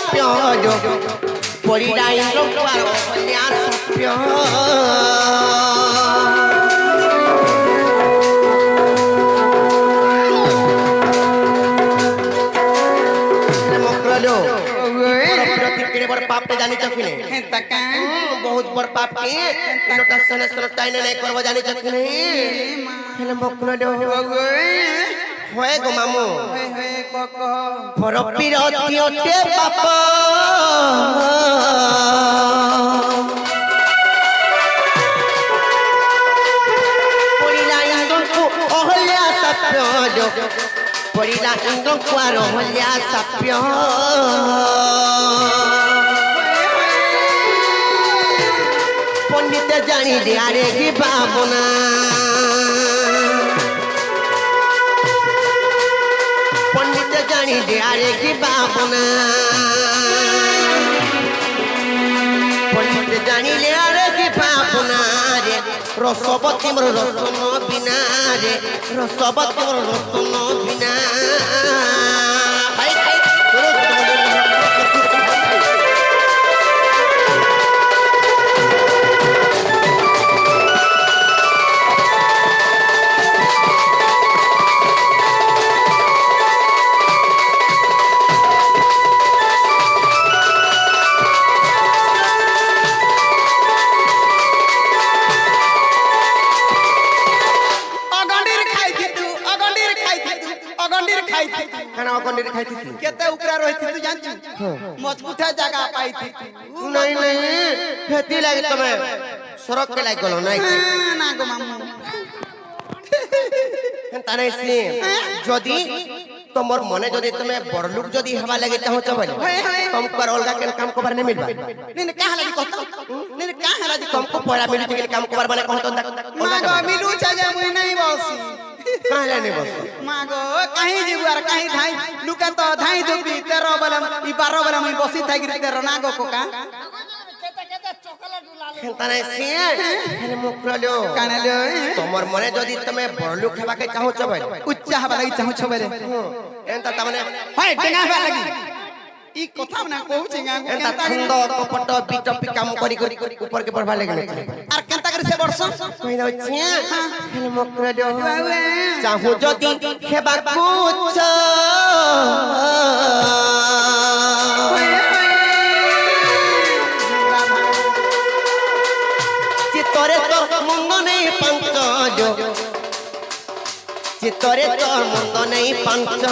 সাপ্য পরিরাই Looker Ahalya সাপ্য पाप जानी चकिने बहुत बड़ पाप के लोटा सने सनताई ने नहीं करबो जानी चकिने हेले मकलो दो होए गो मामू होए कोको फरपी रतियोते पाप पड़िला इंद्रको अहल्या साप्य पड़िला इंद्रको अहल्या साप्य पंडित जानी दियारे की बाबना पंडित जानी दियारे की बाबना पंडित जानी दियारे की बाबना रे रसवती मोर रसन बिना रे रसवती मोर रसन बिना केते उपरा रहित तू जानछु मजबूत है जगह पाई थी नहीं नहीं हेती लागे तमे सड़क के लाग गलो नहीं ना गो मामू ताने से जदी तमर मने जदी तमे बड़लुक जदी हवा लागे चाहो चबल तुमको अलगा के काम को बारे नहीं मिलबा नहीं कहां लागी कहतो नहीं कहां लागी तुमको पड़ा मिलु के काम को बारे कहतो मागो मिलु छजे मुई नहीं बसी कहां जाने बस मागो कहीं जीवार कहीं धाई लुका तो धाई दुपी 13 बलम ई 12 बलम ई बसी थाई गिर 13 नागो कोका ताने से हेले मुकरलो कानलो तमर मने जदी तमे बड़लुक हवा के चाहो चबल उच्च हवा लागी चाहो छबरे एंता तमने हाय डेंगा हवा लागी ई कथा ना कहू छिंगा एंता छंद कपट बिटपी काम करी करी ऊपर के बढ़वा लगले आर केंता करी से वर्ष कहि दो छिया हेले मकरलो चाहू जदी हेबा कुछ चितरे तो मुंड नहीं पंच जो चितरे तो मुंड नहीं पंच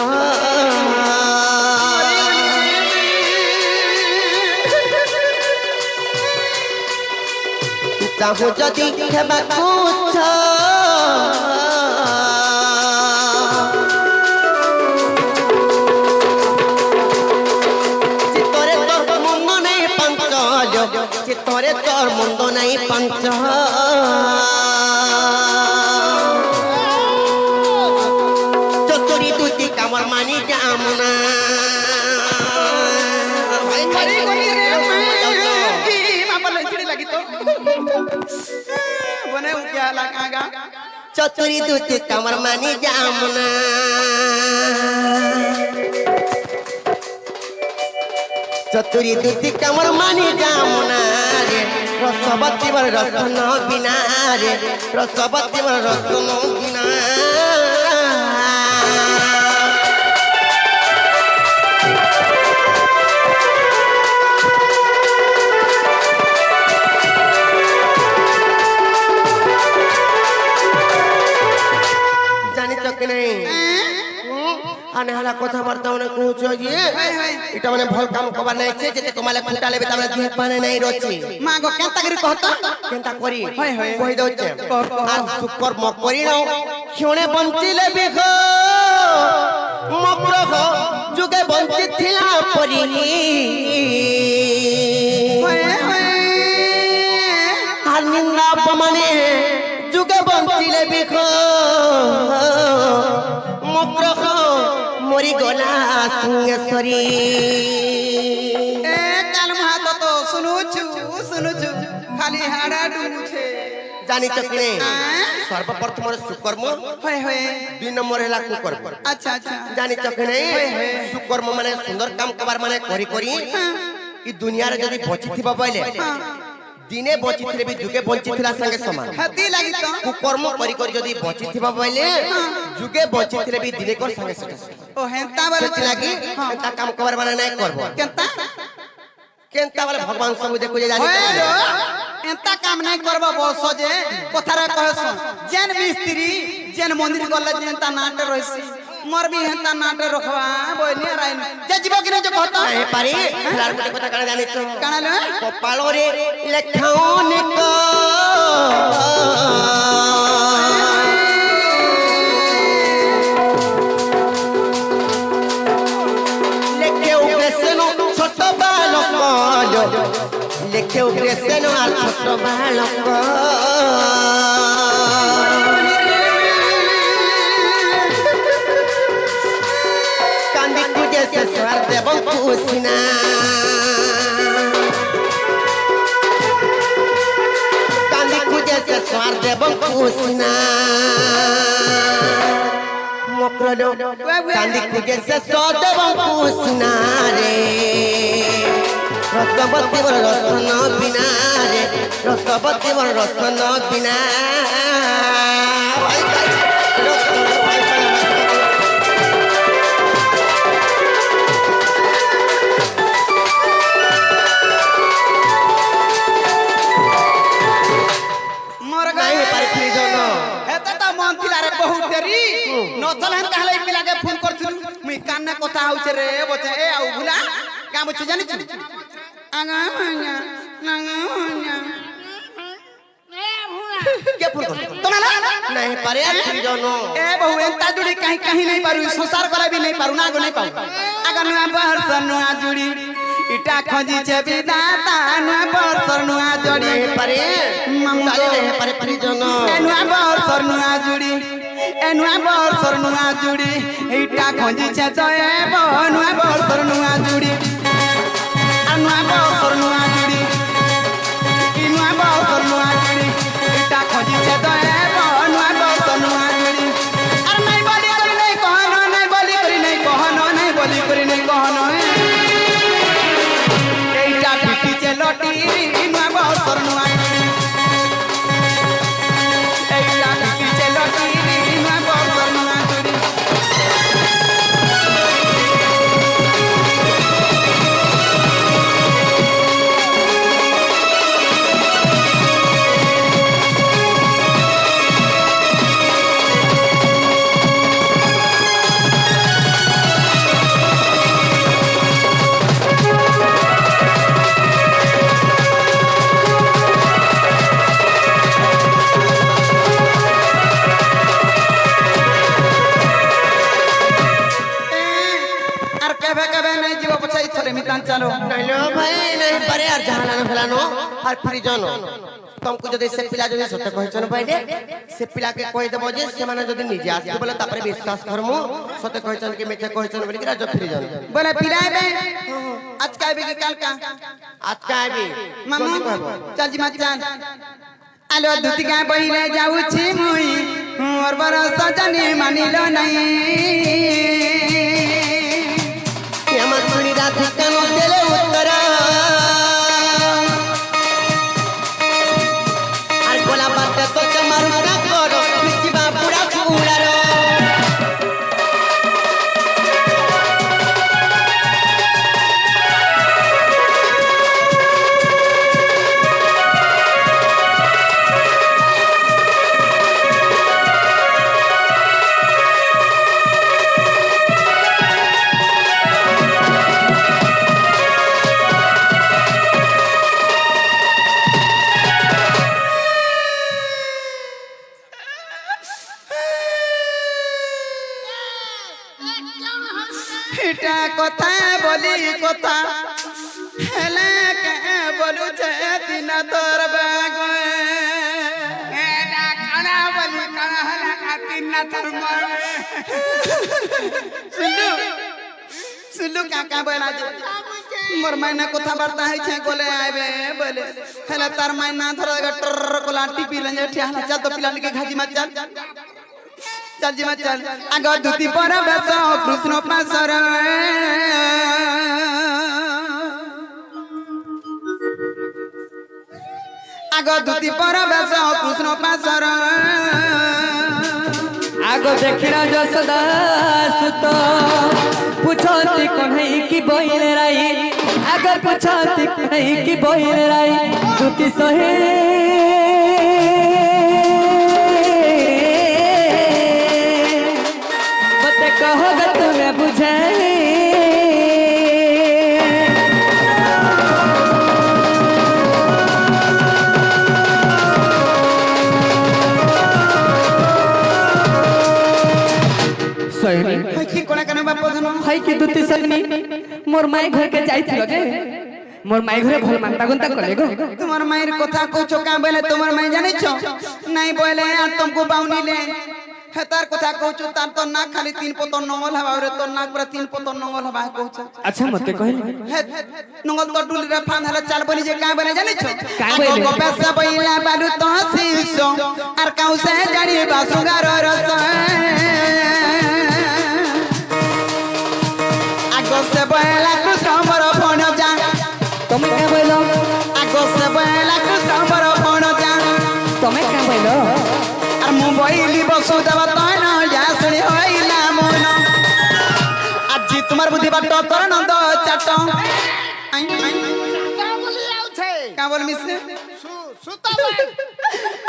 चाहू जदी हेबा कुछ चितरे तो मुंड नहीं पंच चितरे तो मुंड नहीं पंच चतुरी तुती कामर मानी जामुना खरी कोनी रे ई मापा लंचड़ी लगी तो बने क्या लगा चतुरी तुती कामर मानी जामुना चतुरी तुती कामर मानी जामुना रे रसवती बर रसन बिना रे रसवती बर रसन बिना जानी चक नहीं आने हला कथा वार्ता ने कहूछो जे इटा माने भल काम कबा नै छे जेते कमाले खुटा लेबे तामे दिह पाने नै रोची मागो केंता करी कहतो केंता करी कहि दउ छे आ सुकर म करी न क्षणे बंचिले बेख मप्रह जुगे बंचि थिला परी आ निंदा अपमाने जुगे बंचिले बेख मप्रह मोरी गोला सिंहेश्वरी ए काल महा तो सुनु छु खाली हाड़ा डुनु छे জানিছ কি নেই সর্বপ্রথম সুকর্ম হয় হয় 2 নম্বর হেলা কুকর্ম আচ্ছা আচ্ছা জানিছ কি নেই সুকর্ম মানে সুন্দর কাম কবার মানে করি করি ই দুনিয়ারে যদি বচিথিবা বইলে দিনে বচিথিলে বি যুগে বঞ্চিথিলা সঙ্গে সমান হাতি লাগি তো কুকর্ম করি করি যদি বচিথিবা বইলে যুগে বঞ্চিথিলে বি দিনে কর সঙ্গে সঙ্গে ও হেন্তা বলে লাগি তা কাম কবার মানে নাই করব কেনতা কেনতা বলে ভগবান সবু দেখু যে জানি হ্যালো এন্তা কাম নাই করবা বস যে কথারে কহস যেন মিস্ত্রি যেন মন্দির গলে যেনতা নাটে রইছি মোর বি হেন্তা নাটে রখবা বইনি রাইন যে জীব কি যে কত নাই পারি আর গোটে কথা কানে জানিছ কানা লে কপালরে লেখাউন কো লেখেও বেসনো ছোট বালক লেখেও বেসনো আর ছোট বালক কান্দি খুঁজে সে স্বর দেব খুশিনা কান্দি খুঁজে সে স্বর দেব খুশিনা মকরলো কান্দি খুঁজে সে স্বর দেব খুশিনা রে রসবতী বড় রসন বিনা রে রসবতী বড় রসন বিনা মোর নাই পারি ফ্রিজন হেতা তো মন থিলারে বহুত দেরি নচল হেন কাহলে পিলাকে ফোন করছিল মুই কান্না কথা হউছে রে বচে এ আউ ভুলা কাম হচ্ছে জানিছ আগা আগা আগা আগা কে ফোন করছ তোমরা না নাই পারে ফ্রিজন ए बहु एंता जुड़ी कहीं कहीं नहीं पारू संसार करा भी नहीं पारू ना गो नहीं पाऊ अगर नुआ बहर नुआ जुड़ी इटा खोजी छे विदाता नुआ बहर नुआ जोड़ी নাই পারে मामू তালি নাই পারে ফ্রিজন ए नुआ बहर नुआ जुड़ी ए नुआ बहर नुआ जुड़ी इटा खोजी छे तो ए नुआ बहर नुआ जुड़ी आ नुआ बहर नुआ जुड़ी ई नुआ बहर नुआ जुड़ी इटा खोजी छे तो ए नुआ बहर नुआ जुड़ी अरे नहीं बोली करी नहीं कहनो नहीं बोली करी नहीं कहनो नहीं बोली करी नहीं कहनो एटा पिटी चे लटी नुआ बहर नुआ जुड़ी एटा पिटी चे लटी नुआ बहर नुआ जुड़ी আর কেবে কেবে नहीं जीव पछाई थरे मितान चलो নাইলো ভাই নাই পারে আর জাহালানো ফেলানো আর ফ্রিজন तुमको যদি সে পিলা যদি সত্য কইছন ভাইডে সে পিলাকে কই দেব যে সে মানে যদি নিজে আসবে বলে তারপরে বিশ্বাস করমু সত্য কইছন কি মিথ্যা কইছন বলি কি রাজ ফ্রিজন बोले पिलाए बे आज का बे की काल का आज का आबी मामू चल जी मत जान आलो धुती का बहिरे जाऊ छी मुई और बरस जनी मानिलो नहीं আমার শুনি রাধা কেন দেলে উত্তর আর গোলা বাটা তো তোমার না করো পিছিবা পুরা ফুলারো এটা কথা বলি কথা হেলে কে বলু যে দিন তোর বাগ এটা খানা বলি খানা হলা খাতিন না তোর মর सुनलू सुनलू क्या क्या बोला जे मोर मायना कथा बार्ता है छे बोले आबे बोले हेला तार मायना धरा टर को लाठी पिलन जे ठिया चल तो पिलन के घाजी मत चल चल जी मत चल आगो धुती पर बेस कृष्ण पासर आगो धुती पर बेस कृष्ण पासर आगो देखिना जसोदा सुत पुछती कन्हई की बोइले राई आगो पुछती कन्हई की बोइले राई दुती सहे बते कहोगे तुम्हें बुझाई हाय की कोना कने बाप धनो हाय की दुती सगनी मोर माई घर के जाइथिल जे मोर माई घरे भल मानता गुनता करे गो तुम्हार मायर कथा को चोका बोले तुम्हार माई जाने छो नहीं बोले यार तुमको बाउनी ले हे तार कथा को चो तार तो नाक खाली 3 पतन नंगल हवा रे तो नाक पर 3 पतन नंगल हवा कहछ अच्छा मते कहले हे नंगल तो डुली रे फान हला चाल बनी जे का बने जाने छो का बोले को पैसा बइला बालू तो सीसो आर काउ से जानी बासुगार रस आगो से बइला कृष्ण बर फोन जा তুমি কে বইলো आगो से बइला कृष्ण बर फोन जा তুমি কে বইলো আর মোবাইলি বসু দেবা তয় না যা শুনি হইলা মন আজি তোমার বুদ্ধি বাট কর নন্দ চাট কা বল মিসে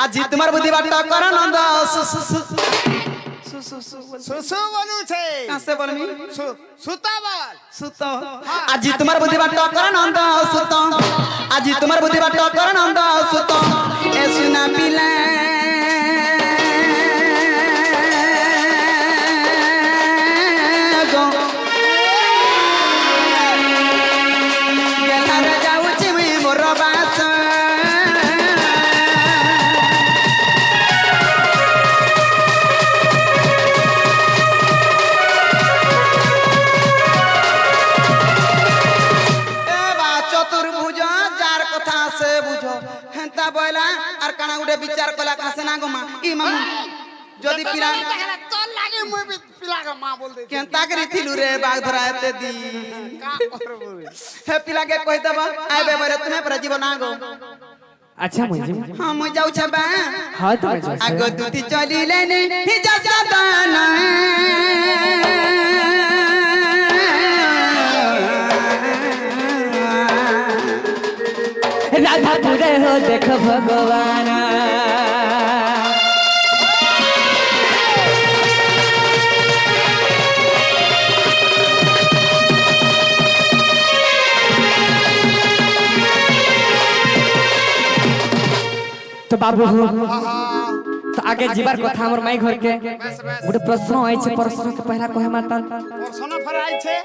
আজি তোমার বুদ্ধি বাট কর নন্দ सुसु बोलू छे কাছে বলমি सुता बोल সুত আজি তোমার বুদ্ধি বাট কর নন্দ সুত আজি তোমার বুদ্ধি বাট কর নন্দ সুত এ সুনা পিলা আর কানা উড়ে বিচার কলা কাছে না গো মা ই মামু যদি পিলা तो लागे मुई पिला का मां बोल दे কেন তাকরি থিলু রে বাঘ ধরা এতে দি का करबो হে পিলা কে কই দেব আইবে বরে তুমি পরে জীব না গো अच्छा मुझे हां মই যাও ছবা हां তুমি যাও আগো দুতি চলিলে নে হিজা সাদানা राधा पूरे हो देख भगवान तो बाबू तो आगे जीवार कथा हमर माई घर के गोटे प्रश्न आइ छे प्रश्न के पहला कहे माता और सोना फराई छे